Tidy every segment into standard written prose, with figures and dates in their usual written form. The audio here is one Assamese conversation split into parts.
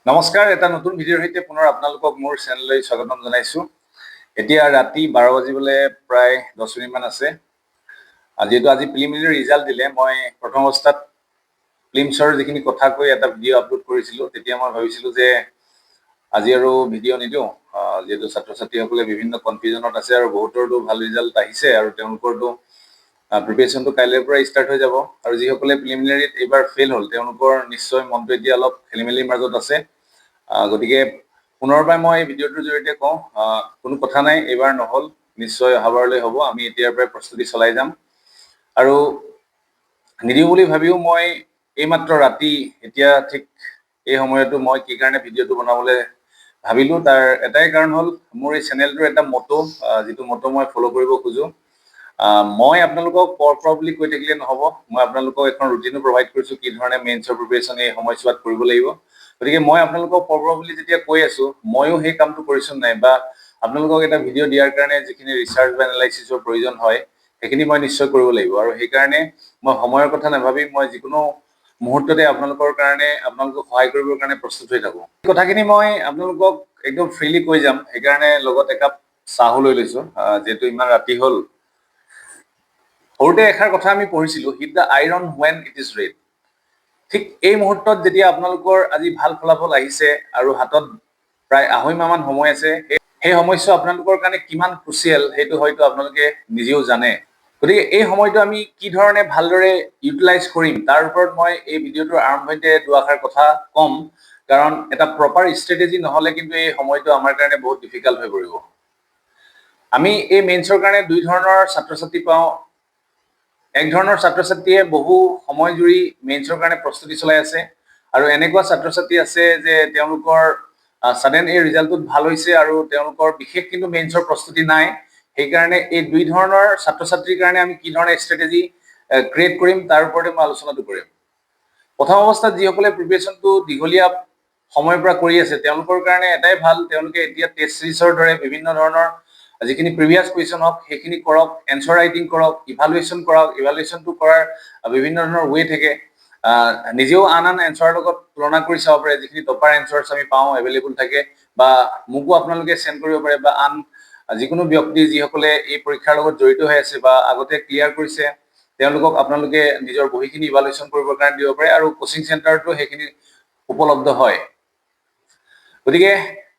নমস্কাৰ, এটা নতুন ভিডিঅ'ৰ সৈতে পুনৰ আপোনালোকক মোৰ চেনেললৈ স্বাগতম জনাইছোঁ। এতিয়া ৰাতি 12 বাজিবলৈ প্ৰায় 10 মিনিটমান আছে। যিহেতু আজি প্ৰিলিমিনাৰী ৰিজাল্ট দিলে, মই প্ৰথম অৱস্থাত ফিল্মছৰ যিখিনি কথা কৈ এটা ভিডিঅ' আপলোড কৰিছিলোঁ, তেতিয়া মই ভাবিছিলোঁ যে আজি আৰু ভিডিঅ' নিদিওঁ, যিহেতু ছাত্ৰ ছাত্ৰীসকলে বিভিন্ন কনফিউজনত আছে আৰু বহুতৰতো ভাল ৰিজাল্ট আহিছে আৰু তেওঁলোকৰতো প্ৰিপেৰেশ্যনটো কাইলৈৰ পৰাই ষ্টাৰ্ট হৈ যাব। আৰু যিসকলে প্ৰিলিমিনাৰীত এইবাৰ ফেইল হ'ল, তেওঁলোকৰ নিশ্চয় মনটো এতিয়া অলপ খেলি মেলিৰ মাজত আছে। গতিকে পুনৰবাৰ মই এই ভিডিঅ'টোৰ জৰিয়তে কওঁ, কোনো কথা নাই, এইবাৰ নহ'ল, নিশ্চয় অহাবাৰলৈ হ'ব। আমি এতিয়াৰ পৰাই প্ৰস্তুতি চলাই যাম। আৰু নিদিওঁ বুলি ভাবিও মই এইমাত্ৰ ৰাতি এতিয়া ঠিক এই সময়তো মই কি কাৰণে ভিডিঅ'টো বনাবলৈ ভাবিলোঁ, তাৰ এটাই কাৰণ হ'ল মোৰ এই চেনেলটোৰ এটা মটো, যিটো মটো মই ফ'ল' কৰিব খোজোঁ। মই আপোনালোকক পৰ বুলি কৈ থাকিলে নহ'ব। মই আপোনালোকক এখন ৰুটিনো প্ৰভাইড কৰিছোঁ, কি ধৰণে মেইনছৰ প্ৰিপেৰেশ্যন এই সময়ছোৱাত কৰিব লাগিব। গতিকে মই আপোনালোকক পৰ বুলি যেতিয়া কৈ আছোঁ, ময়ো সেই কামটো কৰিছোঁ নাই, বা আপোনালোকক এটা ভিডিঅ' দিয়াৰ কাৰণে যিখিনি ৰিচাৰ্চ বা এনালাইচিছৰ প্ৰয়োজন হয়, সেইখিনি মই নিশ্চয় কৰিব লাগিব। আৰু সেইকাৰণে মই সময়ৰ কথা নাভাবি মই যিকোনো মুহূৰ্ততে আপোনালোকৰ কাৰণে, আপোনালোকক সহায় কৰিবৰ কাৰণে প্ৰস্তুত হৈ থাকোঁ। কথাখিনি মই আপোনালোকক একদম ফ্ৰীলি কৈ যাম, সেইকাৰণে লগত একাপ চাহো লৈ লৈছোঁ, যিহেতু ইমান ৰাতি হ'ল। সৰুতে এষাৰ কথা আমি পঢ়িছিলোঁ, hit the iron when it is red. ঠিক এই মুহূৰ্তত যেতিয়া আপোনালোকৰ আজি ভাল ফলাফল আহিছে আৰু হাতত প্ৰায় 2.5 মাহমান সময় আছে, সেই সময়ছোৱা আপোনালোকৰ কাৰণে কিমান ক্ৰুচিয়েল সেইটো হয়তো আপোনালোকে নিজেও জানে। গতিকে এই সময়টো আমি কি ধৰণে ভালদৰে ইউটিলাইজ কৰিম, তাৰ ওপৰত মই এই ভিডিঅ'টোৰ আৰম্ভণিতে দুআষাৰ কথা ক'ম। কাৰণ এটা প্ৰপাৰ ষ্ট্ৰেটেজি নহ'লে কিন্তু এই সময়টো আমাৰ কাৰণে বহুত ডিফিকাল্ট হৈ পৰিব। আমি এই মেইনছৰ কাৰণে দুই ধৰণৰ ছাত্ৰ ছাত্ৰী পাওঁ। এক ধৰণৰ ছাত্ৰ ছাত্ৰীয়ে বহু সময় জুৰি মেইনছৰ কাৰণে প্ৰস্তুতি চলাই আছে, আৰু এনেকুৱা ছাত্ৰ ছাত্ৰী আছে যে তেওঁলোকৰ ছাডেন এই ৰিজাল্টটোত ভাল হৈছে আৰু তেওঁলোকৰ বিশেষ কিন্তু মেইনছৰ প্ৰস্তুতি নাই। সেইকাৰণে এই দুই ধৰণৰ ছাত্ৰ ছাত্ৰীৰ কাৰণে আমি কি ধৰণে ষ্ট্ৰেটেজি ক্ৰিয়েট কৰিম, তাৰ ওপৰতে মই আলোচনাটো কৰিম। প্ৰথম অৱস্থাত যিসকলে প্ৰিপেৰেশ্যনটো দীঘলীয়া সময়ৰ পৰা কৰি আছে, তেওঁলোকৰ কাৰণে এটাই ভাল, তেওঁলোকে এতিয়া টেষ্ট চিৰিজৰ দৰে বিভিন্ন ধৰণৰ যিখিনি প্ৰিভিয়াছ কুৱেশ্যন হওক সেইখিনি কৰক, এনচাৰ ৰাইটিং কৰক, ইভালুৱেশ্যন কৰক। ইভালুৱেশ্যনটো কৰাৰ বিভিন্ন ধৰণৰ ৱে থাকে। নিজেও আন এনচাৰৰ লগত তুলনা কৰি চাব পাৰে, যিখিনি টপাৰ এনচাৰ্ছ আমি পাওঁ এভেইলেবল থাকে, বা মোকো আপোনালোকে চেণ্ড কৰিব পাৰে, বা আন যিকোনো ব্যক্তি যিসকলে এই পৰীক্ষাৰ লগত জড়িত হৈ আছে বা আগতে ক্লিয়াৰ কৰিছে, তেওঁলোকক আপোনালোকে নিজৰ বহিখিনি ইভালুৱেশ্যন কৰিবৰ কাৰণে দিব পাৰে, আৰু কোচিং চেণ্টাৰতো সেইখিনি উপলব্ধ হয়। গতিকে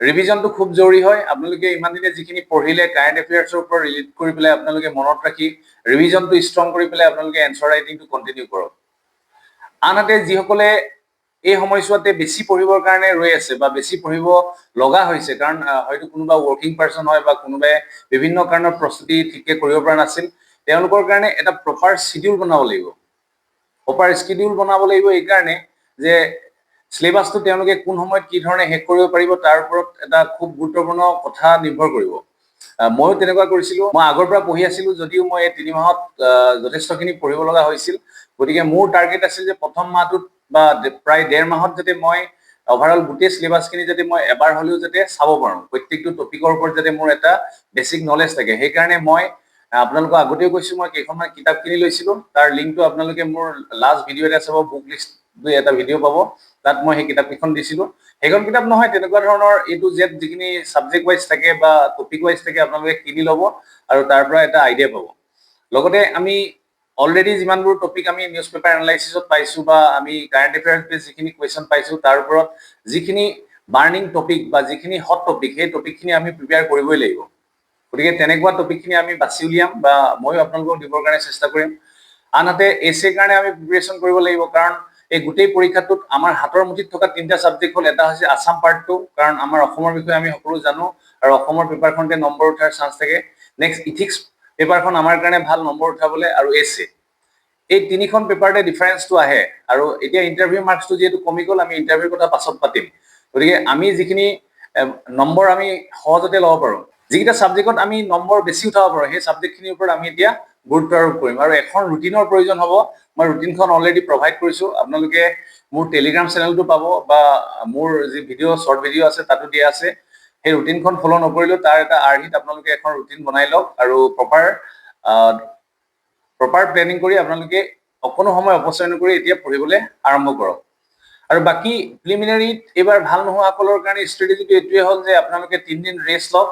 ৰিভিজনটো খুব জৰুৰী হয়। আপোনালোকে ইমান দিনে যিখিনি পঢ়িলে কাৰেণ্ট এফেয়াৰ্ছৰ ওপৰত ৰিলেট কৰি পেলাই আপোনালোকে মনত ৰাখি ৰিভিজনটো ষ্ট্ৰং কৰি পেলাই আপোনালোকে এনচাৰ ৰাইটিংটো কণ্টিনিউ কৰক। আনহাতে যিসকলে এই সময়ছোৱাতে বেছি পঢ়িবৰ কাৰণে ৰৈ আছে বা বেছি পঢ়িব লগা হৈছে, কাৰণ হয়তো কোনোবা ৱৰ্কিং পাৰ্চন হয় বা কোনোবাই বিভিন্ন কাৰণত প্ৰস্তুতি ঠিককৈ কৰিব পৰা নাছিল, তেওঁলোকৰ কাৰণে এটা প্ৰপাৰ শ্বিডিউল বনাব লাগিব। প্ৰপাৰ স্কেডিউল বনাব লাগিব এইকাৰণে যে চিলেবাছটো তেওঁলোকে কোন সময়ত কি ধৰণে শেষ কৰিব পাৰিব, তাৰ ওপৰত এটা খুব গুৰুত্বপূৰ্ণ কথা নিৰ্ভৰ কৰিব। ময়ো তেনেকুৱা কৰিছিলোঁ। মই আগৰ পৰা পঢ়ি আছিলোঁ, যদিও মই এই 3 মাহত যথেষ্টখিনি পঢ়িব লগা হৈছিল। গতিকে মোৰ টাৰ্গেট আছিল যে প্ৰথম মাহটোত বা প্ৰায় 1.5 মাহত যাতে মই অভাৰঅল গোটেই চিলেবাছখিনি যাতে মই এবাৰ হ'লেও যাতে চাব পাৰোঁ, প্ৰত্যেকটো টপিকৰ ওপৰত যাতে মোৰ এটা বেছিক নলেজ থাকে। সেইকাৰণে মই আপোনালোকক আগতেও কৈছোঁ, মই কেইখনমান কিতাপ কিনি লৈছিলোঁ। তাৰ লিংকটো আপোনালোকে মোৰ লাষ্ট ভিডিঅ' এটা চাব, বুক লিষ্ট এটা ভিডিঅ' পাব, তাত মই সেই কিতাপকেইখন দিছিলোঁ। সেইখন কিতাপ নহয়, তেনেকুৱা ধৰণৰ A to Z যিখিনি ছাবজেক্ট ৱাইজ থাকে বা টপিক ৱাইজ থাকে, আপোনালোকে কিনি ল'ব আৰু তাৰ পৰা এটা আইডিয়া পাব। লগতে আমি অলৰেডি যিমানবোৰ টপিক আমি নিউজ পেপাৰ এনালাইচিছত পাইছোঁ বা আমি কাৰেণ্ট এফেয়াৰ্ছ বেছ যিখিনি কুৱেশ্যন পাইছোঁ, তাৰ ওপৰত যিখিনি বাৰ্ণিং টপিক বা যিখিনি হট টপিক, সেই টপিকখিনি আমি প্ৰিপেয়াৰ কৰিবই লাগিব। গতিকে তেনেকুৱা টপিকখিনি আমি বাছি উলিয়াম বা ময়ো আপোনালোকক দিবৰ কাৰণে চেষ্টা কৰিম। আনহাতে এছেৰ কাৰণে আমি প্ৰিপেৰেশ্যন কৰিব লাগিব, কাৰণ এই গোটেই পৰীক্ষাটোত আমাৰ হাতৰ মুঠিত থকা 3টা ছাবজেক্ট হ'ল, এটা হৈছে আছাম পাৰ্ট 2, কাৰণ আমাৰ অসমৰ বিষয়ে আমি সকলো জানো আৰু অসমৰ পেপাৰখনতে নম্বৰ উঠাৰ চান্স থাকে। নেক্সট ইথিক্স পেপাৰখন আমাৰ কাৰণে ভাল নম্বৰ উঠাবলৈ, আৰু এছে। এই 3খন পেপাৰতে ডিফাৰেঞ্চটো আহে। আৰু এতিয়া ইণ্টাৰভিউ মাৰ্কছটো যিহেতু কমি গ'ল, আমি ইণ্টাৰভিউৰ কথা পাছত পাতিম। গতিকে আমি যিখিনি নম্বৰ আমি সহজতে ল'ব পাৰোঁ, যিকেইটা ছাবজেক্টত আমি নম্বৰ বেছি উঠাব পাৰোঁ, সেই ছাবজেক্টখিনিৰ ওপৰত আমি এতিয়া গুৰুত্ব আৰোপ কৰিম। আৰু এখন ৰুটিনৰ প্ৰয়োজন হ'ব। মই ৰুটিনখন অলৰেডি প্ৰভাইড কৰিছোঁ। আপোনালোকে মোৰ টেলিগ্ৰাম চেনেলটো পাব, বা মোৰ যি ভিডিঅ' শ্বৰ্ট ভিডিঅ' আছে তাতো দিয়া আছে। সেই ৰুটিনখন ফ'ল' নকৰিলেও তাৰ এটা আৰ্হিত আপোনালোকে এখন ৰুটিন বনাই লওক, আৰু প্ৰপাৰ প্লেনিং কৰি আপোনালোকে অকণো সময় অপচয় নকৰি এতিয়া পঢ়িবলৈ আৰম্ভ কৰক। আৰু বাকি প্ৰিলিমিনাৰীত এবাৰ ভাল নোহোৱাসকলৰ কাৰণে ষ্ট্ৰেটেজিটো এইটোৱে হ'ল যে আপোনালোকে 3 দিন ৰেষ্ট লওক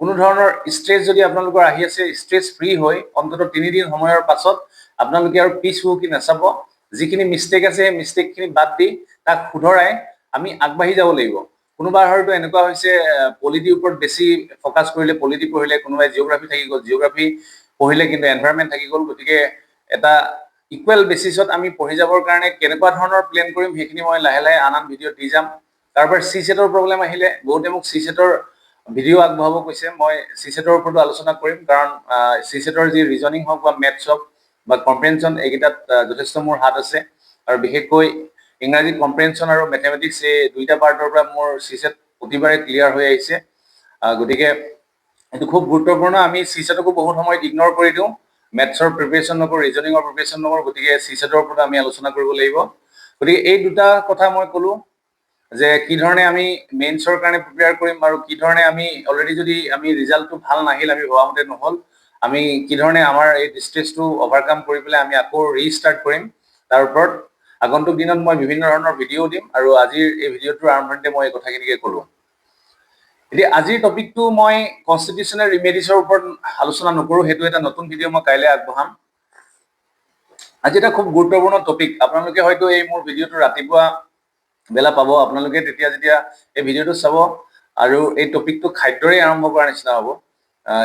কোনো ধৰণৰ ষ্ট্ৰেছ যদি আপোনালোকৰ আহি আছে ষ্ট্ৰেছ ফ্ৰী হৈ অন্তত 3 দিন সময়ৰ পাছত আপোনালোকে আৰু পিছ হুকি নাচাব যিখিনি মিষ্টেক আছে সেই মিষ্টেকখিনি বাদ দি তাক শুধৰাই আমি আগবাঢ়ি যাব লাগিব কোনোবাৰ হয়তো এনেকুৱা হৈছে পলিটিৰ ওপৰত বেছি ফকাস কৰিলে পলিটি পঢ়িলে কোনোবাই জিওগ্ৰাফি থাকি গ'ল জিওগ্ৰাফি পঢ়িলে কিন্তু এনভায়ৰনমেন্ট থাকি গ'ল গতিকে এটা ইকুৱেল বেচিছত আমি পঢ়ি যাবৰ কাৰণে কেনেকুৱা ধৰণৰ প্লেন কৰিম সেইখিনি মই লাহে লাহে আন ভিডিঅ দি যাম কাৰোবাৰ সি সেটৰ প্ৰব্লেম আহিলে বহুতে মোক সি সেটৰ ভিডিঅ আগবঢ়াব কৈছে মই সি সেটৰ ওপৰত আলোচনা কৰিম কাৰণ সি সেটৰ যি ৰিজনিং হওক বা মেথছ হওক বা কম্প্ৰিহেনশন এইকেইটাত যথেষ্ট মোৰ হাত আছে আৰু বিশেষকৈ ইংৰাজী কম্প্ৰিহেনশন আৰু মেথমেটিক্স এই দুইটা পাৰ্টৰ পৰা মোৰ সি সেট প্ৰতিবাৰে ক্লিয়াৰ হৈ আহিছে গতিকে এটো খুব গুৰুত্বপূৰ্ণ আমি সি সেটকো বহুত সময় ইগনোৰ কৰি দিওঁ মেথছৰ প্ৰিপাৰেচন নকৰো ৰিজনিংৰ প্ৰিপাৰেচন নকৰো গতিকে সি সেটৰ ওপৰত আমি আলোচনা কৰিব লাগিব গতিকে এই দুটা কথা মই কলো যে কি ধৰণে আমি মেইনছৰ কাৰণে প্ৰিপেয়াৰ কৰিম আৰু কি ধৰণে আমি অলৰেডি যদি আমি ৰিজাল্টটো ভাল নাহিল আমি ভবামতে নহল আমি কি ধৰণে আমাৰ এই ডিস্ট্ৰেছটো ওভাৰকাম কৰি পেলাই আমি আকৌ ৰিস্টাৰ্ট কৰিম তাৰ ওপৰত আগন্তুক দিনত মই বিভিন্ন ধৰণৰ ভিডিঅ দিম আৰু আজিৰ এই ভিডিঅটোৰ আৰম্ভণিতে মই এই কথাখিনিকে কলো এতিয়া আজিৰ টপিকটো মই কনষ্টিটিউচনেল ৰিমেডিছৰ ওপৰত আলোচনা নকৰো হেতু এটা নতুন ভিডিঅ মই কাইলৈ আগবঢ়াম আজি এটা খুব গুৰুত্বপূৰ্ণ টপিক আপোনালোকে হয়তো এই মোৰ ভিডিঅটো ৰাতিপুৱা বেলা পাব আপোনালোকে তেতিয়া যেতিয়া এই ভিডিঅটো চাব আৰু এই টপিকটো খাদ্যৰে আৰম্ভ কৰাৰ নিচিনা হ'ব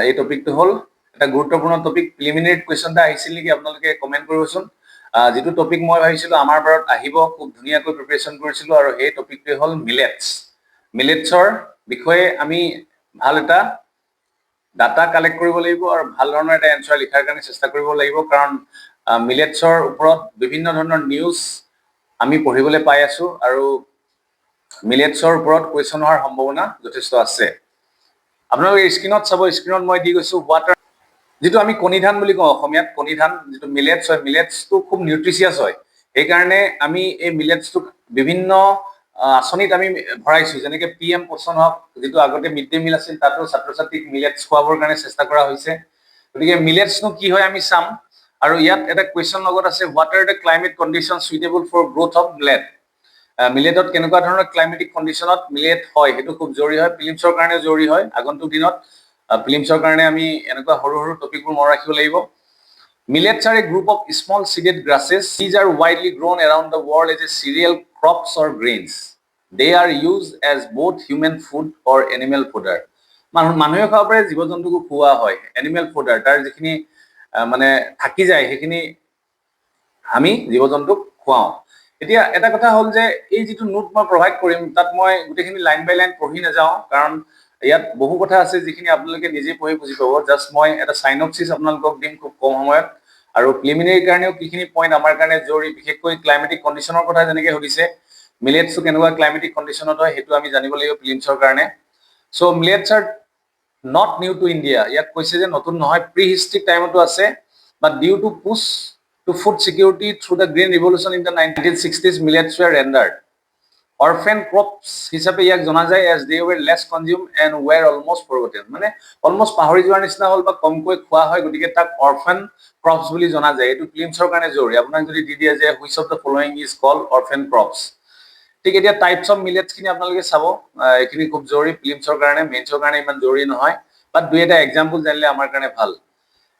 এই টপিকটো হ'ল এটা গুৰুত্বপূৰ্ণ টপিক প্ৰিলিমিনাৰী কোৱেশ্চন এটা আহিছিল নেকি আপোনালোকে কমেন্ট কৰিবচোন যেটো টপিক মই ভাবিছিলো আমাৰ বাৰত আহিব খুব ধুনিয়াকৈ প্ৰিপাৰেচন কৰিছিলো আৰু এই টপিকটো হ'ল মিলেটছৰ বিষয়ে আমি ভাল এটা ডাটা কালেক্ট কৰিব লাগিব আৰু ভাল ধৰণৰ এটা এনসাৰ লিখাৰ কাৰণে চেষ্টা কৰিব লাগিব কাৰণ মিলেটছৰ ওপৰত বিভিন্ন ধৰণৰ নিউজ আমি পঢ়িবলৈ পাই আছো আৰু মিলেটছৰ ওপৰত কোৱেশ্চন হোৱাৰ সম্ভাৱনা যথেষ্ট আছে আপোনালোকে স্ক্ৰিনত চাব স্ক্ৰিনত মই দি গৈছো ওয়াটাৰ যেটো আমি কণিধান বুলি কওঁ অসমীয়াত কণিধান যেটো মিলেটছ হয় মিলেটছটো খুব নিউট্ৰিচিয়াছ হয় এই কাৰণে আমি এই মিলেটছটো বিভিন্ন আসনিত আমি ভৰাইছো যেনেকে পিএম পোষণ হক যেটো আগতে মিড ডে মিল আছিল তাতো ছাত্ৰ ছাত্ৰীক মিলেটছ খোৱাবৰ কাৰণে চেষ্টা কৰা হৈছে গতিকে মিলেটছনো কি হয় আমি চাম আৰু ইয়াত এটা কোৱেশ্চন লগত আছে what are the climate condition suitable for growth of millet মিলেটত কেনেকুৱা ধৰণৰ ক্লাইমেটিক কণ্ডিশ্যনত মিলেট হয় হেতু খুব জৰুৰী হয় প্ৰিলিমছৰ কাৰণে জৰুৰী হয় আগন্তুক দিনত প্ৰিলিমছৰ কাৰণে আমি এনেকুৱা সৰু সৰু টপিকবোৰ মনত ৰাখিব লাগিব Millets are a group of small seeded grasses. These are widely grown around the world as a cereal crops or grains. They are used as both human food or animal fodder. মানুহে খাব পাৰে জীৱ জন্তুকো খোৱা হয় এনিমেল ফডাৰ তাৰ যিখিনি মানে থাকি যায় সেইখিনি আমি জীৱ জন্তুক খুৱাও এতিয়া এটা কথা হ'ল যে এই যেটো নোট মই প্ৰভাইড কৰিম তাত মই গুটেখিনি লাইন বাই লাইন পঢ়ি না যাও কাৰণ ইয়াত বহু কথা আছে যিখিনি আপোনালোকে নিজে পঢ়ি বুজি পাব জাস্ট মই এটা সাইনপসিস আপোনালোকক দিম খুব কম সময়ত আৰু প্ৰিলিমিনাৰী কাৰণেও কিখিনি পইণ্ট আমাৰ কাৰণে জৰুৰী বিশেষকৈ ক্লাইমেটিক কণ্ডিশ্যনৰ কথা যেনেকৈ হৈছে মিলেটছটো কেনেকুৱা ক্লাইমেটিক কণ্ডিশ্যনত হয় হেতু আমি জানিব লাগিব প্ৰিলিমছৰ কাৰণে so millets R not new to India ইয়াক কৈছে যে নতুন নহয় প্ৰি হিষ্ট্ৰিক টাইমতো আছে but due to push to food security through the green revolution in the 1960s millets were rendered orphan crops হিচাপে ইয়াক জনা যায় as they were less consumed and were almost forgotten মানে almost পাহৰি যোৱাৰ নিচিনা হ'ল বা কমকৈ খোৱা হয় গতিকে তাক orphan crops বুলি জনা যায় এটো প্ৰিলিমছৰ কাৰণে জৰুৰী আপোনাক যদি দি দিয়া যে which of the following is called orphan crops ঠিক এতিয়া টাইপস অফ মিলেটস কিনি আপোনালোকে চাব এখিনি খুব জৰুৰী প্ৰিলিমছৰ কাৰণে মেইনছৰ কাৰণে ইমান জৰুৰী নহয় বাট দুই এটা এক্সাম্পল জানিলে আমাৰ কাৰণে ভাল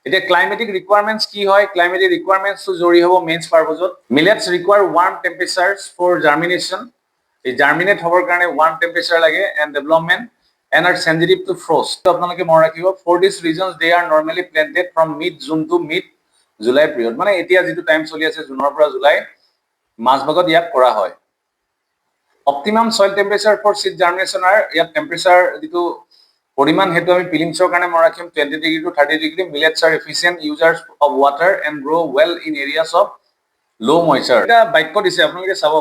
এতিয়া ক্লাইমেটিক ৰিকোয়াৰমেন্টস কি হয় ক্লাইমেটিক ৰিকোয়াৰমেন্টস তো জৰুৰী হ'ব মেইনছ পাৰপজত millets require warm temperatures for germination এই জাৰ্মিনেট হবৰ কাৰণে warm temperature লাগে and development and are sensitive to frost তো আপোনালোকে মন ৰাখিব for these reasons they are normally planted from mid June to mid July period মানে এতিয়া যেটো টাইম চলি আছে জুনৰ পৰা জুলাই মাজভাগত ইয়াক কৰা হয় optimum soil temperature for seed germination are ইয়াত temperature যেটো পৰিমাণ হেতু আমি প্ৰিলিমছৰ কাৰণে মন ৰাখিম 20 degree to 30 degree millets are efficient users of water and grow well in areas of low moisture এটা বাক্য দিছে আপোনালোকে চাব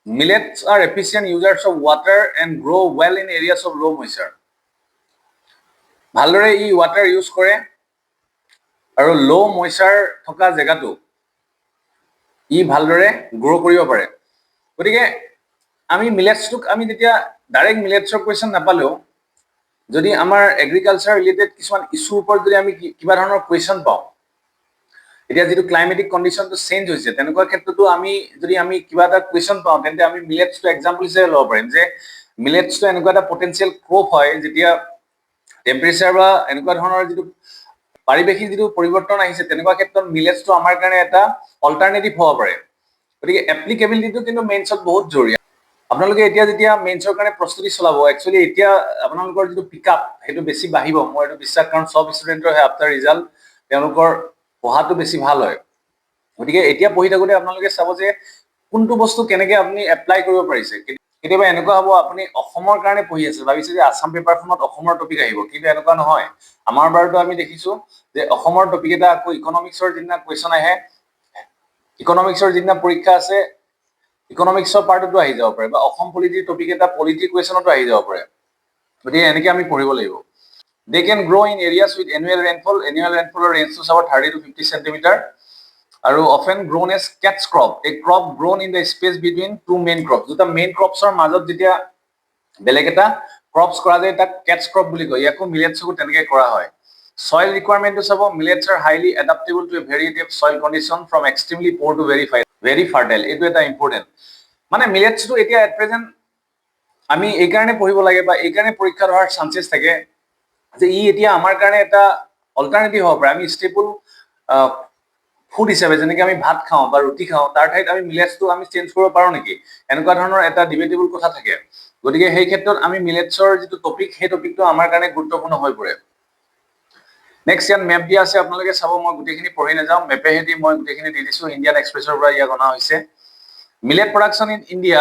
millets are efficient users of water and grow well in areas of low moisture ভালদৰে ই water ইউজ কৰে আৰু low moisture থকা জায়গাটো ই ভালদৰে গ্ৰো কৰিব পাৰে গতিকে আমি মিলেটছক আমি যেতিয়া ডাইৰেক্ট মিলেটছৰ কোৱেশ্চন নাপালেও যদি আমাৰ এগ্ৰিকালচাৰ ৰিলেটেড কিছুমান ইস্যুৰ ওপৰত যদি আমি কিবা ধৰণৰ কোৱেশ্চন পাওঁ এতিয়া যিটো ক্লাইমেটিক কণ্ডিশ্যনটো চেঞ্জ হৈছে তেনেকুৱা ক্ষেত্ৰতো যদি আমি কিবা এটা কুৱেশ্যন পাওঁ তেন্তে আমি মিলেটছটো এক্সাম্পল হিচাপে ল'ব পাৰিম যে মিলেটছটো এনেকুৱা এটা পটেঞ্চিয়েল ক্ৰপ হয় যেতিয়া টেম্পাৰেচাৰ বা এনেকুৱা ধৰণৰ যিটো পাৰিৱেশিক যিটো পৰিৱৰ্তন আহিছে তেনেকুৱা ক্ষেত্ৰত মিলেটছটো আমাৰ কাৰণে এটা অল্টাৰনেটিভ হ'ব পাৰে গতিকে এপ্লিকেবিলিটিটো কিন্তু মেইনছত বহুত জৰুৰী আপোনালোকে এতিয়া যেতিয়া মেইনছৰ কাৰণে প্ৰস্তুতি চলাব একচুৱেলি এতিয়া আপোনালোকৰ যিটো পিকআপ সেইটো বেছি বাঢ়িব মই এইটো বিশ্বাস কাৰণ সব ষ্টুডেণ্টৰ আফটাৰ ৰিজাল্ট তেওঁলোকৰ পঢ়াটো বেছি ভাল হয় গতিকে এতিয়া পঢ়ি থাকোঁতে আপোনালোকে চাব যে কোনটো বস্তু কেনেকৈ আপুনি এপ্লাই কৰিব পাৰিছে কেতিয়াবা এনেকুৱা হ'ব আপুনি অসমৰ কাৰণে পঢ়ি আছে ভাবিছে যে আছাম পেপাৰখনত অসমৰ টপিক আহিব কিন্তু এনেকুৱা নহয় আমাৰ বাৰতো আমি দেখিছোঁ যে অসমৰ টপিক এটা আকৌ ইকনমিক্সৰ যিদিনা কুৱেশ্যন আহে ইকনমিক্সৰ যিদিনা পৰীক্ষা আছে ইকনমিক্সৰ পাৰ্টতো আহি যাব পাৰে বা অসম পলিটিৰ টপিক এটা পলিটি কুৱেশ্যনতো আহি যাব পাৰে গতিকে এনেকৈ আমি পঢ়িব লাগিব They can grow in areas with annual rainfall. Annual rainfall range to about 30 to 50 centimeter. Are often grown as catch crop. A crop grown in the space between two main crops. The main crops are মাজত যেতিয়া বেলেগ এটা crops কৰা যায় তাক catch crop বুলি কয় ইয়াকো millets কো তেনেকৈ কৰা হয় soil requirement to sabo millets are highly adaptable to a variety of soil condition from extremely poor to very fertile etu eta important মানে millets to etia at present আমি এই কাৰণে পঢ়িব লাগে বা এই কাৰণে পৰীক্ষা হোৱাৰ চান্সেছ থাকে যে ই এতিয়া আমাৰ কাৰণে এটা অল্টাৰনেটিভ হ'ব পাৰে আমি ষ্টেপল ফুড হিচাপে যেনেকৈ আমি ভাত খাওঁ বা ৰুটি খাওঁ তাৰ ঠাইত আমি মিলেটছটো আমি চেঞ্জ কৰিব পাৰোঁ নেকি এনেকুৱা ধৰণৰ এটা ডিবেটেবল কথা থাকে গতিকে সেই ক্ষেত্ৰত আমি মিলেটছৰ যিটো টপিক সেই টপিকটো আমাৰ কাৰণে গুৰুত্বপূৰ্ণ হৈ পৰে নেক্সট ইয়াত মেপ দিয়া আছে আপোনালোকে চাব মই গোটেইখিনি পঢ়ি নাযাওঁ মেপেহেদি মই গোটেইখিনি দি দিছোঁ ইণ্ডিয়ান এক্সপ্ৰেছৰ পৰা ইয়াক অনা হৈছে millet production in India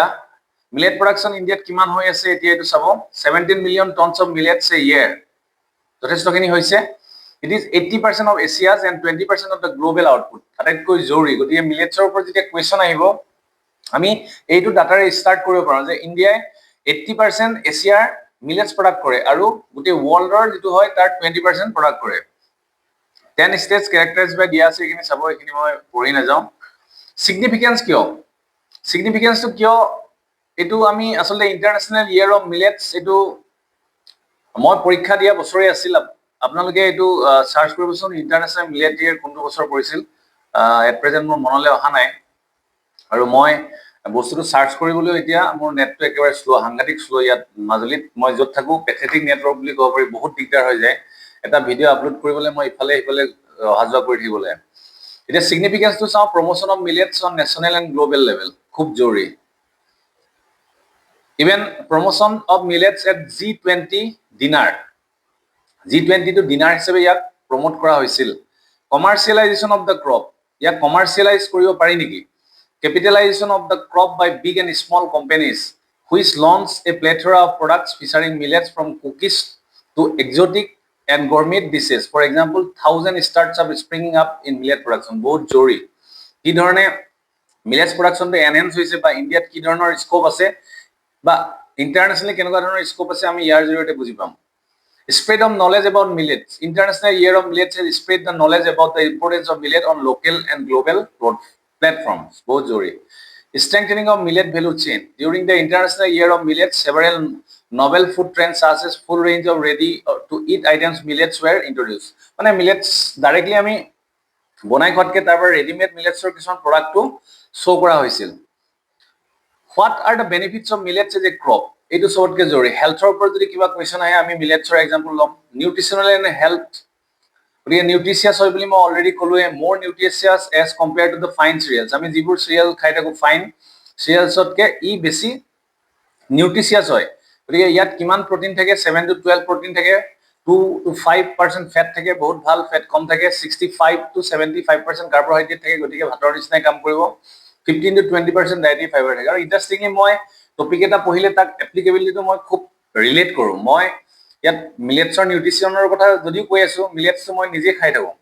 millet production ইণ্ডিয়াত কিমান হৈ আছে এতিয়া এইটো চাব 17 million tons of millets a year যথেষ্টখিনি হৈছে it is 80% of Asia's and 20% of the global output আটাইতকৈ জৰুৰী গতিকে মিলেটছৰ ওপৰত যেতিয়া কুৱেশ্যন আহিব আমি এইটো ডাটাৰে ষ্টাৰ্ট কৰিব পাৰোঁ যে ইণ্ডিয়াই 80% এছিয়াৰ মিলেটছ প্ৰডাক্ট কৰে আৰু গোটেই ৱৰ্ল্ডৰ যিটো হয় তাৰ 20% প্ৰডাক্ট কৰে 10 ষ্টেটছ কেৰেক্টাৰাইজ বাই দিয়া আছে এইখিনি চাব এইখিনি মই পঢ়ি নাযাওঁ ছিগনিফিকেঞ্চ ছিগনিফিকেঞ্চটো কিয় এইটো আমি আচলতে ইণ্টাৰনেশ্যনেল ইয়েৰ অফ মিলেটছ এইটো মই পৰীক্ষা দিয়া বছৰে আছিল আপোনালোকে এইটো চাৰ্চ কৰিবচোন ইণ্টাৰনেশ্যনেল মিলেট ইয়েৰ কোনটো বছৰ পৰিছিল এট প্ৰেজেণ্ট মোৰ মনলৈ অহা নাই আৰু মই বস্তুটো চাৰ্চ কৰিবলৈ এতিয়া মোৰ নেটটো একেবাৰে শ্ল' সাংঘাতিক শ্ল' ইয়াত মাজুলীত মই য'ত থাকোঁ পেথেটিক নেটৱৰ্ক বুলি ক'ব পাৰি বহুত দিগদাৰ হৈ যায় এটা ভিডিঅ' আপলোড কৰিবলৈ মই ইফালে সিফালে অহা যোৱা কৰি থাকিব লাগে এতিয়া ছিগনিফিকেঞ্চটো চাওঁ promotion of millets on national and global level খুব জৰুৰী even promotion of millets at G20 dinner G20টো ডিনাৰ হিচাপে ইয়াক প্ৰমোট কৰা হৈছিল কমাৰ্চিয়েলাইজেশ্যন অফ দ্য ক্ৰপ ইয়াক কমাৰ্চিয়েলাইজ কৰিব পাৰি নেকি capitalization of the crop by big and small companies which launch a plethora of products featuring millets from cookies to exotic and gourmet dishes for example 1000 startups springing up in millet production বহুত জৰুৰী কি ধৰণে মিলেটছ প্ৰডাকশ্যনটো এনহেন্স হৈছে বা ইণ্ডিয়াত কি ধৰণৰ স্কোপ আছে বা ইণ্টাৰনেশ্যনেলি কেনেকুৱা ধৰণৰ স্কোপ আছে আমি ইয়াৰ জৰিয়তে বুজি পাম spread of knowledge about millets international year of millets has spread the knowledge about the importance of millet on local and global platforms both jori strengthening of millet value chain during the international year of millets several novel food trends such as full range of ready to eat items millets were introduced মানে millets directly আমি বনাই খোৱাতকৈ তাৰ পৰা ৰেডিমেড মিলেটছৰ কিছুমান প্ৰডাক্টটো শ্ব' কৰা হৈছিল what are the benefits of millets as a crop এইটো সবতকৈ জৰুৰী হেল্থৰ ওপৰত যদি কিবা কুৱেশ্যন আহে আমি মিলেটছৰ এক্সাম্পল ল'ম নিউট্ৰিচনেল এণ্ড হেল্থ গতিকে নিউট্ৰিচিয়াছ হয় বুলি মই অলৰেডি ক'লোৱে মোৰ nutritious as compare to the fine cereals আমি যিবোৰ চিৰিয়েল খাই থাকোঁ ফাইন চিৰিয়েলছতকৈ ই বেছি নিউট্ৰিচিয়াছ হয় গতিকে ইয়াত কিমান প্ৰটিন থাকে 7 to 12 প্ৰটিন থাকে 2 to 5% ফেট থাকে বহুত ভাল ফেট কম থাকে 65 to 75% কাৰ্বহাইড্ৰেট থাকে গতিকে ভাতৰ নিচিনাই কাম কৰিব 15 to 20% ডায়েটৰী ফাইবাৰ থাকে আৰু ইণ্টাৰেষ্টিংলি মই টপিক এটা পঢ়িলে তাক এপ্লিকেবিলিটিটো মই খুব ৰিলেট কৰোঁ মই ইয়াত মিলেটছৰ নিউট্ৰিচনৰ কথা যদিও কৈ আছোঁ মিলেটছটো মই নিজে খাই থাকোঁ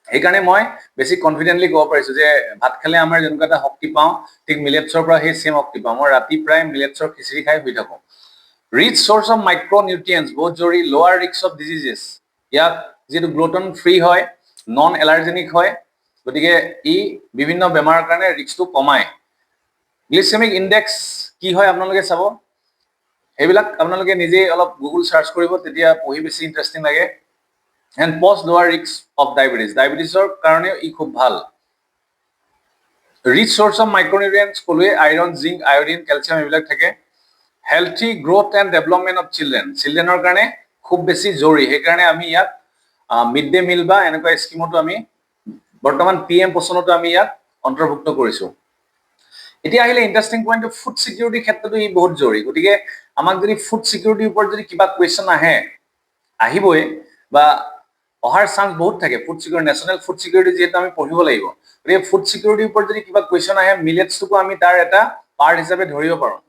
সেইকাৰণে মই বেছি কনফিডেণ্টলি ক'ব পাৰিছোঁ যে ভাত খালে আমাৰ যেনেকুৱা এটা শক্তি পাওঁ ঠিক মিলেটছৰ পৰা সেই ছেম শক্তি পাওঁ মই ৰাতি প্ৰায় মিলেটছৰ খিচিৰি খাই শুই থাকোঁ rich source of micro' nutrients বহুত জৰুৰী লোৱাৰ ৰিস্ক অফ ডিজিজেছ ইয়াক যিটো গ্লুটেন ফ্ৰী হয় নন এলাৰ্জেনিক হয় গতিকে ই বিভিন্ন বেমাৰৰ কাৰণে ৰিস্কটো কমায় গ্লিচেমিক ইণ্ডেক্স কি হয় আপোনালোকে চাব সেইবিলাক আপোনালোকে নিজে অলপ গুগল চাৰ্চ কৰিব তেতিয়া পঢ়ি বেছি ইণ্টাৰেষ্টিং লাগে এণ্ড পজ লোৱাৰ ৰিস্ক অফ ডায়েবেটিছৰ কাৰণেও ই খুব ভাল। ৰিচ চ'ৰ্চ অফ মাইক্ৰনিউট্ৰিয়েণ্টছ ক'লোৱে, আইৰণ, জিংক, আয়ডিন, কেলছিয়াম এইবিলাক থাকে। Healthy growth and development of চিলড্ৰেনৰ কাৰণে খুব বেছি জৰুৰী, সেইকাৰণে আমি ইয়াক মিড ডে মিল বা এনেকুৱা স্কিমতো আমি বৰ্তমান PM পোষণতো আমি ইয়াক অন্তৰ্ভুক্ত কৰিছোঁ। এতিয়া আহিলে ইণ্টাৰেষ্টিং পইণ্ট, ফুড ছিকিউৰিটিৰ ক্ষেত্ৰতো ই বহুত জৰুৰী। গতিকে আমাক যদি ফুড ছিকিউৰিটিৰ ওপৰত যদি কিবা কুৱেশ্যন আহে, আহিবই বা অহাৰ চান্স বহুত থাকে। Food security, national food security যিহেতু আমি পঢ়িব লাগিব, গতিকে ফুড ছিকিউৰিটিৰ ওপৰত যদি কিবা কুৱেশ্যন আহে, মিলেটছটোকো আমি তাৰ এটা পাৰ্ট হিচাপে ধৰিব পাৰোঁ।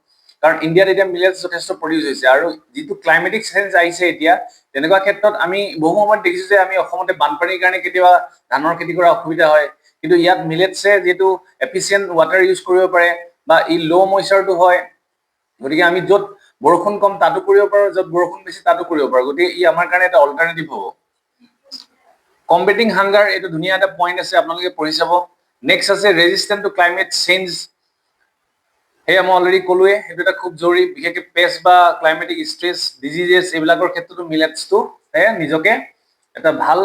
কাৰণ ইণ্ডিয়াত এতিয়া মিলেটছ যথেষ্ট প্ৰডিউচ হৈছে, আৰু যিটো ক্লাইমেটিক চেঞ্জ আহিছে এতিয়া, তেনেকুৱা ক্ষেত্ৰত আমি বহু সময়ত দেখিছোঁ যে আমি অসমতে বানপানীৰ কাৰণে কেতিয়াবা ধানৰ খেতি কৰা অসুবিধা হয়, কিন্তু ইয়াত মিলেটছে যিহেতু এফিচিয়েণ্ট ৱাটাৰ ইউজ কৰিব পাৰে বা ই ল' মইশ্চাৰটো হয়, গতিকে আমি য'ত বৰষুণ কম তাতো কৰিব পাৰোঁ, য'ত বৰষুণ বেছি তাতো কৰিব পাৰোঁ। গতিকে ই আমাৰ কাৰণে এটা অল্টাৰনেটিভ হ'ব। কম্বেটিং হাংগাৰ, এইটো ধুনীয়া এটা পইণ্ট আছে, আপোনালোকে পঢ়ি চাব। নেক্সট আছে ৰেজিষ্টেণ্ট টু ক্লাইমেট চেঞ্জ, সেয়া মই অলৰেডি ক'লোৱে, সেইটো এটা খুব জৰুৰী। বিশেষকৈ পেষ্ট বা ক্লাইমেটিক ষ্ট্ৰেছ, ডিজিজেছ এইবিলাকৰ ক্ষেত্ৰতো মিলেটছটো নিজকে এটা ভাল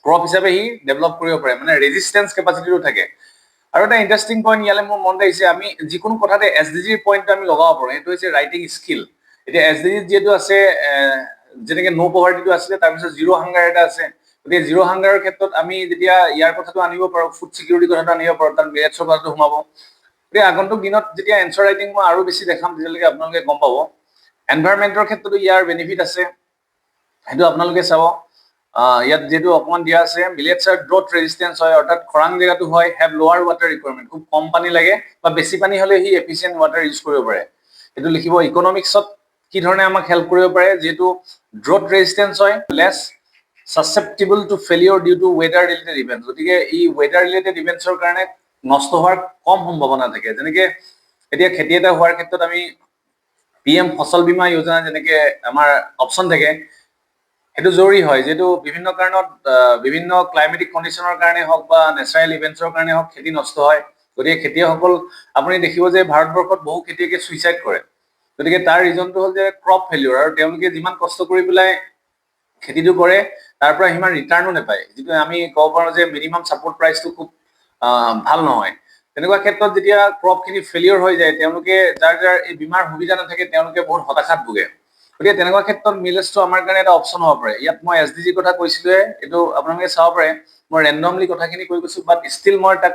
ক্ৰপ হিচাপে সি ডেভেলপ কৰিব পাৰে, মানে ৰেজিষ্টেঞ্চ কেপাচিটিটো থাকে। আৰু এটা ইণ্টাৰেষ্টিং পইণ্ট ইয়ালৈ মোৰ মনত আহিছে, আমি যিকোনো কথাতে SDG পইণ্টটো আমি লগাব পাৰোঁ, সেইটো হৈছে ৰাইটিং স্কিল। এতিয়া SDG যিহেতু আছে, যেনেকে ন' পভাৰ্টিটো আছিলে, তাৰপিছত জিৰ' হাংগাৰ এটা আছে। গতিকে জিৰ' হাংগাৰৰ ক্ষেত্ৰত আমি যেতিয়া ইয়াৰ কথাটো আনিব পাৰোঁ, ফুড ছিকিউৰিটিৰ কথাটো আনিব পাৰোঁ, তাত মিলেটছৰ কথাটো সোমাব। গতিকে আগন্তুক দিনত যেতিয়া এনচাৰ ৰাইটিং মই আৰু বেছি দেখাম, তেতিয়ালৈকে আপোনালোকে গম পাব। এনভাইৰনমেণ্টৰ ক্ষেত্ৰতো ইয়াৰ বেনিফিট আছে, সেইটো আপোনালোকে চাব। ইয়াত যিহেতু অকণমান দিয়া আছে, মিলেটছ আৰু ড্ৰট ৰেজিষ্টেঞ্চ হয়, অৰ্থাৎ খৰাং জেগাটো হয়, হেভ লোৱাৰ ৱাটাৰ ৰিকুৱাৰমেণ্ট, খুব কম পানী লাগে বা বেছি পানী হ'লে সি এফিচিয়েণ্ট ৱাটাৰ ইউজ কৰিব পাৰে। সেইটো লিখিব। ইকনমিক্সত কি ধৰণে আমাক হেল্প কৰিব পাৰে, যিহেতু ড্ৰট ৰেজিষ্টেঞ্চ হয়, less susceptible to failure due to weather related events, গতিকে ই ৱেডাৰ ৰিলেটেড ইভেণ্টছৰ কাৰণে নষ্ট হোৱাৰ কম সম্ভাৱনা থাকে। যেনেকে এতিয়া খেতি এটা হোৱাৰ ক্ষেত্ৰত আমি PM ফচল বীমা যোজনা যেনেকে আমাৰ অপশ্যন থাকে, সেইটো জৰুৰী হয়, যিহেতু বিভিন্ন কাৰণত, বিভিন্ন ক্লাইমেটিক কণ্ডিশ্যনৰ কাৰণে হওক বা নেচাৰেল ইভেণ্টছৰ কাৰণে হওক খেতি নষ্ট হয়। গতিকে খেতিয়কসকল, আপুনি দেখিব যে ভাৰতবৰ্ষত বহু খেতিয়কে ছুইচাইড কৰে। গতিকে তাৰ ৰিজনটো হ'ল যে ক্ৰপ ফেলিয়ৰ, আৰু তেওঁলোকে যিমান কষ্ট কৰি পেলাই খেতিটো কৰে, তাৰ পৰা সিমান ৰিটাৰ্ণো নাপায়, যিটো আমি ক'ব পাৰোঁ যে মিনিমাম ছাপৰ্ট প্ৰাইচটো খুব ভাল নহয়। তেনেকুৱা ক্ষেত্ৰত যেতিয়া ক্ৰপখিনি ফেলিয়ৰ হৈ যায়, তেওঁলোকে যাৰ এই বীমাৰ সুবিধা নাথাকে, তেওঁলোকে বহুত হতাশাত ভোগে। গতিকে তেনেকুৱা ক্ষেত্ৰত মিলেটছটো আমাৰ কাৰণে এটা অপশ্যন হ'ব পাৰে। ইয়াত মই SDG কথা কৈছিলোৱে, এইটো আপোনালোকে চাব পাৰে, মই ৰেণ্ডমলি কথাখিনি কৈ গৈছোঁ, বাট ষ্টিল মই তাক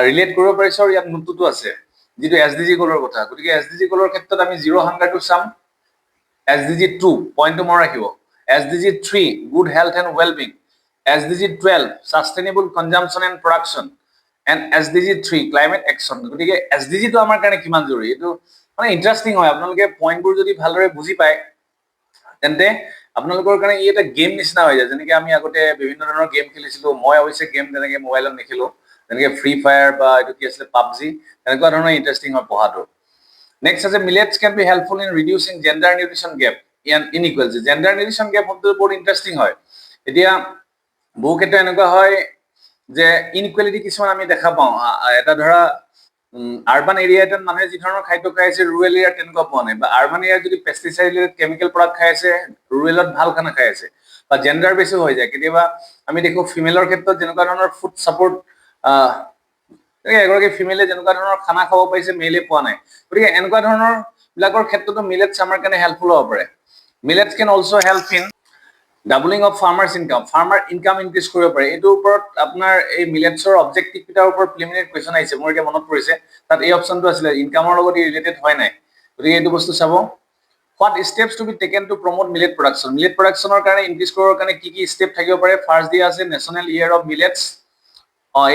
ৰিলেট কৰিব পাৰিছোঁ, আৰু ইয়াত নোটটোতো আছে যিটো SDG গ'লৰ কথা। গতিকে SDG গ'লৰ ক্ষেত্ৰত আমি জিৰ' হাংগাৰটো চাম। SDG 2 পইণ্টটো মনত ৰাখিব। SDG 3 good health and wellbeing, SDG 12 sustainable consumption and production, and SDG 3 climate action. গতিকে SDGটো আমাৰ কাৰণে কিমান জৰুৰী, এইটো মানে ইণ্টাৰেষ্টিং হয়। আপোনালোকে পইণ্টবোৰ যদি ভালদৰে বুজি পায়, তেন্তে আপোনালোকৰ কাৰণে ই এটা গেম নিচিনা হৈ যায়। যেনেকে আমি আগতে বিভিন্ন ধৰণৰ গেম খেলিছিলোঁ, মই অৱশ্যে গেম তেনেকে মোবাইলত নেখেলোঁ, যেনেকে ফ্ৰী ফায়াৰ বা এইটো কি আছিলে PUBG, তেনেকুৱা ধৰণৰ ইণ্টাৰেষ্টিং হয় পঢ়াটো। নেক্সট আছে millets can be helpful in reducing gender nutrition gap and inequality. Gender nutrition gap শব্দটো বহুত ইণ্টাৰেষ্টিং হয়। এতিয়া বহু ক্ষেত্ৰত এনেকুৱা হয় যে ইনইকুৱেলিটি কিছুমান আমি দেখা পাওঁ। এটা ধৰা আৰ্বান এৰিয়া এটাত মানুহে যি ধৰণৰ খাদ্য খাই আছে, ৰুৰেল এৰিয়াত তেনেকুৱা পোৱা নাই, বা আৰ্বান এৰিয়াত যদি পেষ্টিচাইড ৰিলেটেড কেমিকেল প্ৰডাক্ট খাই আছে, ৰুৰেলত ভাল খানা খাই আছে, বা জেণ্ডাৰ বেছো হৈ যায়। কেতিয়াবা আমি দেখো ফিমেলৰ ক্ষেত্ৰত যেনেকুৱা ধৰণৰ ফুড ছাপৰ্ট, এগৰাকী ফিমেলে যেনেকুৱা ধৰণৰ খানা খাব পাৰিছে, মেইলে পোৱা নাই। গতিকে এনেকুৱা ধৰণৰ বিলাকৰ ক্ষেত্ৰতো মিলেটছ আমাৰ কাৰণে হেল্পফুল হ'ব পাৰে। Millets can also' help in doubling of farmers income, farmer income increase কৰিব পাৰে। এইটোৰ ওপৰত আপোনাৰ এই মিলেটছৰ অবজেক্টিভ কেইটাৰ ওপৰত প্ৰিলিমিনাৰী কুৱেশ্যন আহিছে, মোৰ এতিয়া মনত পৰিছে। তাত এই অপশ্যনটো আছিলে, ইনকামৰ লগত ই ৰিলেটেড হয় নাই, গতিকে এইটো বস্তু চাব। What steps to be taken to promote millet production, millet প্ৰডাকশ্যনৰ কাৰণে ইনক্ৰিজ কৰিবৰ কাৰণে কি কি ষ্টেপ থাকিব পাৰে। ফাৰ্ষ্ট দিয়া আছে নেশ্যনেল ইয়েৰ অফ মিলেটছ।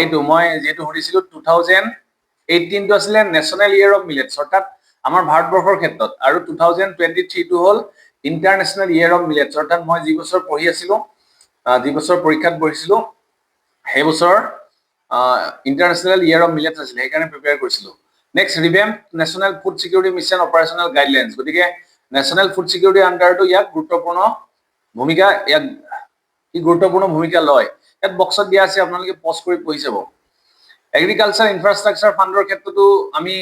এইটো মই যিহেতু সুধিছিলোঁ, 2018টো আছিলে নেশ্যনেল ইয়েৰ অফ মিলেটছ, অৰ্থাৎ আমাৰ ভাৰতবৰ্ষৰ ক্ষেত্ৰত, আৰু 2023টো হ'ল ইণ্টাৰনেশ্যনেল ইয়েৰ অফ মিলেটছ, অৰ্থাৎ মই যি বছৰ পঢ়ি আছিলোঁ, যি বছৰ পৰীক্ষাত পঢ়িছিলোঁ, সেই বছৰ ইণ্টাৰনেশ্যনেল ইয়েৰ অফ মিলেটছ আছিলে, সেইকাৰণে প্ৰিপেয়াৰ কৰিছিলোঁ। Next revamp national food security mission operational guidelines, গতিকে নেশ্যনেল ফুড ছিকিউৰিটি আণ্ডাৰটো ইয়াক গুৰুত্বপূৰ্ণ ভূমিকা লয়। ইয়াত বক্সত দিয়া আছে, আপোনালোকে পজ কৰি পঢ়ি চাব। এগ্ৰিকালচাৰ ইনফ্ৰাষ্ট্ৰাকচাৰ ফাণ্ডৰ ক্ষেত্ৰতো আমি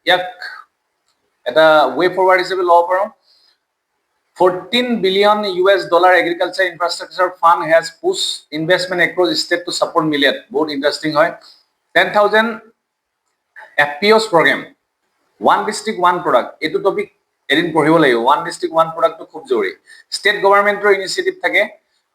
ইয়াক এটা ৱে ফৰৱাৰ্ড হিচাপে ল'ব পাৰোঁ। 14 billion US dollar agriculture infrastructure fund has pushed investment across state to support millet. Both interesting hoy. 10,000 FPOs program. One district, one product. Etu topic এদিন পঢ়িব লাগিব। One district, one product to খুব জৰুৰী। State government initiative থাকে।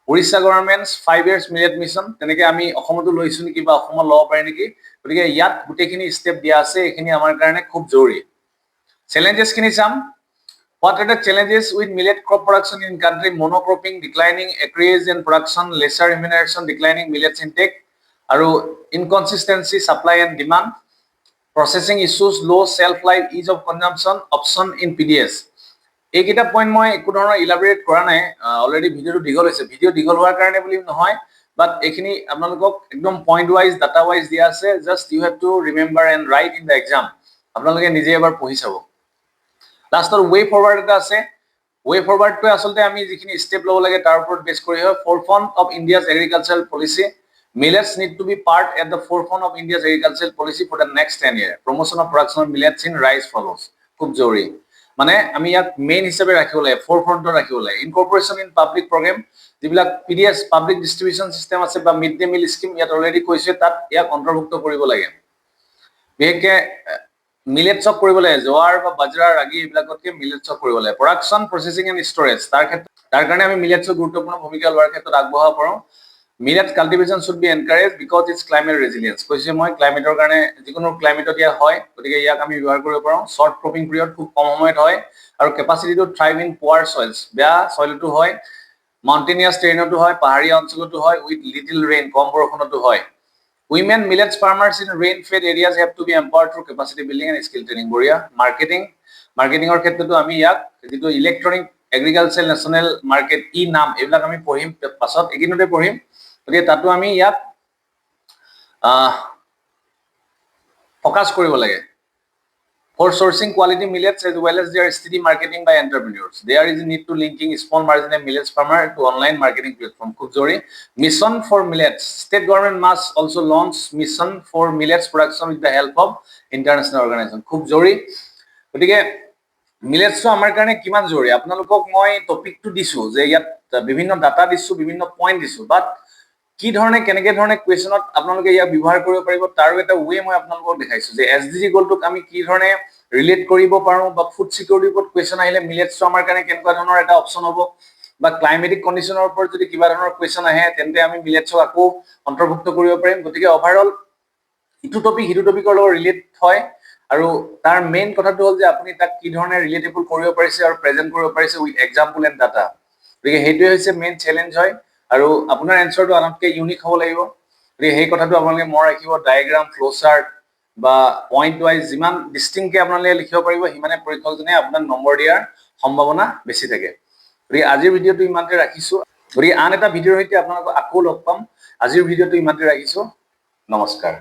Orissa government's 5 years millet mission তেনেকে আমি অসমতো লৈছো নেকি বা অসমত লব পাৰি নেকি গতিকে ইয়াত গুটেখিনি স্টেপ দিয়া আছে এখিনি আমাৰ কাৰণে খুব জৰুৰী challenges খিনি চাম what are the challenges with millet crop production in country monocropping declining acreage and production lesser remuneration declining millets intake আৰু inconsistency supply and demand processing issues low shelf life ease of consumption option in PDS এইকেইটা পইণ্ট মই একো ধৰণৰ ইলাবৰেট কৰা নাই অলৰেডি ভিডিওটো দীঘল হৈছে ভিডিও দীঘল হোৱাৰ কাৰণে বুলি নহয় বাট এইখিনি আপোনালোকক একদম পইণ্ট ৱাইজ ডাটা ৱাইজ দিয়া আছে just you have to remember and write in the exam আপোনালোকে নিজে এবাৰ পঢ়ি চাব লাষ্টৰ ৱে ফৰৱাৰ্ড এটা আছে ৱে ফৰৱাৰ্ডটো আচলতে আমি যিখিনি ষ্টেপ ল'ব লাগে তাৰ ওপৰত বেছ কৰি হয় forefront of India's agricultural policy millets need to be part at the forefront of India's agricultural policy for the next 10 years promotion of production of millets in rice follows খুব জৰুৰী মানে আমি ইয়াক মেইন হিচাপে ৰাখিব লাগে ফৰফ্ৰণ্টত ৰাখিব লাগে ইনকৰ্পোৰেচন ইন পাব্লিক প্ৰগ্ৰাম যিবিলাক পিডিএছ পাব্লিক ডিষ্ট্ৰিবিউচন সিস্টেম আছে বা মিড ডে মিল স্কিম ইয়াত অলৰেডি কৈছে তাত ইয়াক অন্তৰ্ভুক্ত কৰিব লাগে বিশেষকৈ মিলেটছক কৰিব লাগে জোৱাৰ বা বাজৰা ৰাগি এইবিলাকতকে মিলেটছক কৰিব লাগে প্ৰডাকশ্যন প্ৰচেছিং এণ্ড ষ্ট'ৰেজ তাৰ কাৰণে আমি মিলেটছৰ গুৰুত্বপূৰ্ণ ভূমিকা লোৱাৰ ক্ষেত্ৰত আগবঢ়াব পাৰোঁ Millet cultivation should be encouraged because it's climate resilience. কৈছে মই ক্লাইমেটৰ কাৰণে যিকোনো ক্লাইমেটত ইয়া হয় গতিকে ইয়াক আমি ব্যৱহাৰ কৰিব পাৰোঁ শৰ্ট ক্ৰপিং পিৰিয়ড খুব কম সময়ত হয় আৰু কেপাচিটি টু থ্ৰাইভ ইন পুৱাৰ সয়েলছ বেয়া সয়েলটো হয় মাউণ্টেনিয়াছ টেৰেইনতো হয় পাহাৰীয়া অঞ্চলতো হয় উইথ লিটিল ৰেইন কম বৰষুণতো হয় Women millets farmers in rain-fed areas have to be empowered through capacity building and skill training. বঢ়িয়া মাৰ্কেটিঙৰ ক্ষেত্ৰতো আমি ইয়াক যিটো ইলেক্ট্ৰনিক এগ্ৰিকালচাৰ নেশ্যনেল মাৰ্কেট ই নাম এইবিলাক আমি পঢ়িম পাছত একিনতে পঢ়িম গতিকে তাতো আমি ইয়াক ফোকাস কৰিব লাগে for sourcing quality millets as well as their steady marketing by entrepreneurs there is a need to linking small marginal millets farmer to online marketing platform খুব জৰুৰী mission for millets state government must also launch mission for millets production with the help of international organization খুব জৰুৰী গতিকে মিলেটছটো আমাৰ কাৰণে কিমান জৰুৰী আপোনালোকক মই টপিকটো দিছো যে ইয়াত বিভিন্ন ডাটা দিছো বিভিন্ন পইণ্ট দিছো বাট কি ধৰণে কেনেকে ধৰণে কোৱেশ্যনত আপোনালোকে ইয়াক ব্যৱহাৰ কৰিব পাৰিব তাৰো এটা ৱে মই আপোনালোকক দেখাইছো যে এছডিজি গোলটোক আমি কি ধৰণে ৰিলেট কৰিব পাৰো বা ফুড সিকিউৰিটিৰ ওপৰত কোৱেশ্যন আহিলে মিলেটছটো আমাৰ কাৰণে কেনেকুৱা ধৰণৰ এটা অপচন হ'ব বা ক্লাইমেটিক কণ্ডিশ্যনৰ ওপৰত যদি কিবা ধৰণৰ কোৱেশ্যন আহে তেন্তে আমি মিলেটছক আকৌ অন্তৰ্ভুক্ত কৰিব পাৰিম গতিকে অভাৰঅল ইটো টপিক হিটো টপিকৰ লগত ৰিলেট হয় আৰু তাৰ মেইন কথাটো হ'ল যে আপুনি তাক কি ধৰণে ৰিলেটেবল কৰিব পাৰিছে আৰু প্ৰেজেন্ট কৰিব পাৰিছে উইথ এক্সাম্পল এণ্ড ডাটা গতিকে সেইটোৱে হৈছে মেইন চেলেঞ্জ হয় আৰু আপোনাৰ এনসাৰটো আনতকে ইউনিক হ'ব লাগিব গতিকে সেই কথাটো আপোনালোকে মনত ৰাখিব ডায়াগ্ৰাম ফ্লো চাৰ্ট বা পইণ্ট ৱাইজ যিমান ডিষ্টিংকে আপোনালোকে লিখিব পাৰিব সিমানে পৰীক্ষকজনে আপোনাক নম্বৰ দিয়াৰ সম্ভাৱনা বেছি থাকে গতিকে আজিৰ ভিডিঅ'টো ইমানতে ৰাখিছো গতিকে আন এটা ভিডিঅ'ৰ সৈতে আপোনালোকক আকৌ লগ পাম আজিৰ ভিডিঅ'টো ইমানতে ৰাখিছো নমস্কাৰ